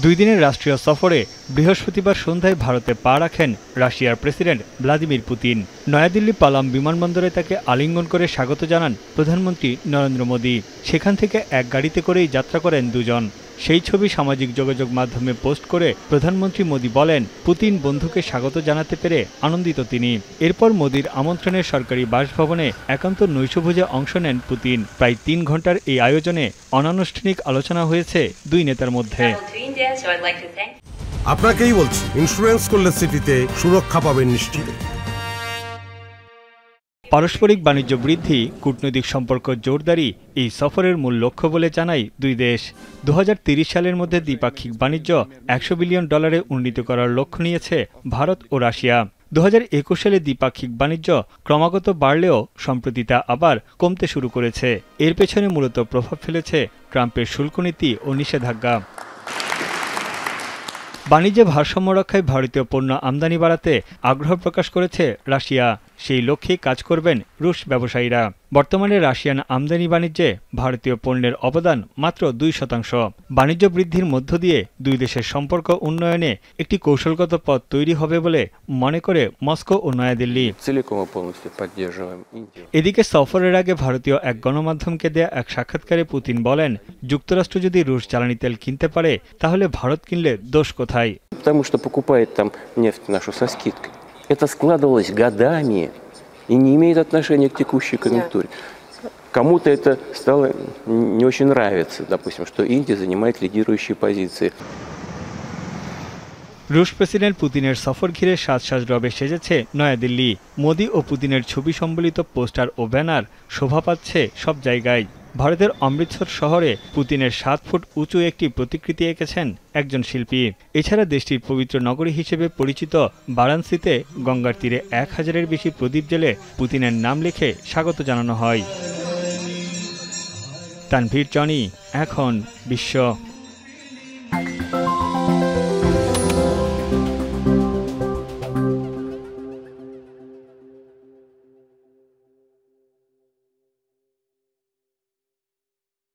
দুই দিনের রাষ্ট্রীয় সফরে বৃহস্পতিবার সন্ধ্যায় ভারতে পা রাখেন রাশিয়ার প্রেসিডেন্ট ভ্লাদিমির পুতিন। নয়াদিল্লি পালাম বিমানবন্দরে তাকে আলিঙ্গন করে স্বাগত জানান প্রধানমন্ত্রী নরেন্দ্র মোদী। সেখান থেকে এক গাড়িতে করেই যাত্রা করেন দুজন। সেই ছবি সামাজিক যোগাযোগ মাধ্যমে পোস্ট করে প্রধানমন্ত্রী মোদী বলেন, পুতিন বন্ধুকে স্বাগত জানাতে পেরে আনন্দিত তিনি। এরপর মোদীর আমন্ত্রণে সরকারি বাসভবনে একান্ত নৈশভোজে অংশ নেন পুতিন। প্রায় ৩ ঘন্টার এই আয়োজনে অনানুষ্ঠানিক আলোচনা হয়েছে দুই নেতার মধ্যে। আপনাকেই বলছি, ইন্স্যুরেন্স করলে সিটিতে সুরক্ষা পাবেন নিশ্চিত। পারস্পরিক বাণিজ্য বৃদ্ধি, কূটনৈতিক সম্পর্ক জোরদারি এই সফরের মূল লক্ষ্য বলে জানায় দুই দেশ। 2030 সালের মধ্যে দ্বিপাক্ষিক বাণিজ্য $100 বিলিয়ন উন্নীত করার লক্ষ্য নিয়েছে ভারত ও রাশিয়া। 2021 সালে দ্বিপাক্ষিক বাণিজ্য ক্রমাগত বাড়লেও সম্প্রতি তা আবার কমতে শুরু করেছে। এর পেছনে মূলত প্রভাব ফেলেছে ট্রাম্পের শুল্ক নীতি ও নিষেধাজ্ঞা। বাণিজ্যে ভারসাম্য রক্ষায় ভারতীয় পণ্য আমদানি বাড়াতে আগ্রহ প্রকাশ করেছে রাশিয়া। সেই লক্ষ্যেই কাজ করবেন রুশ ব্যবসায়ীরা। বর্তমানে রাশিয়ান আমদানি বাণিজ্যে ভারতীয় পণ্যের অবদান মাত্র 2%। বাণিজ্য বৃদ্ধির মধ্য দিয়ে দুই দেশের সম্পর্ক উন্নয়নে একটি কৌশলগত পথ তৈরি হবে বলে মনে করে মস্কো ও নয়াদিল্লি। এদিকে সফরের আগে ভারতীয় এক গণমাধ্যমকে দেয়া এক সাক্ষাৎকারে পুতিন বলেন, যুক্তরাষ্ট্র যদি রুশ জ্বালানি তেল কিনতে পারে তাহলে ভারত কিনলে দোষ কোথায়? Это складывалось годами и не имеет отношения к текущей конъюнктуре. Кому-то это стало не очень нравиться, допустим, что Индия занимает лидирующие позиции. রুশ প্রেসিডেন্ট পুতিনের সফর ঘিরে সাজ রবে সেজেছে নয়াদিল্লি। মোদী ও পুতিনের ছবি সম্বলিত পোস্টার ও ব্যানার শোভা পাচ্ছে সব জায়গায়। ভারতের অমৃতসর শহরে পুতিনের 7 ফুট উঁচু একটি প্রতিকৃতি এঁকেছেন একজন শিল্পী। এছাড়া দেশটির পবিত্র নগরী হিসেবে পরিচিত বারাণসীতে গঙ্গার তীরে 1000-এর বেশি প্রদীপ জ্বেলে পুতিনের নাম লিখে স্বাগত জানানো হয়। তানভীর জনি, এখন বিশ্ব।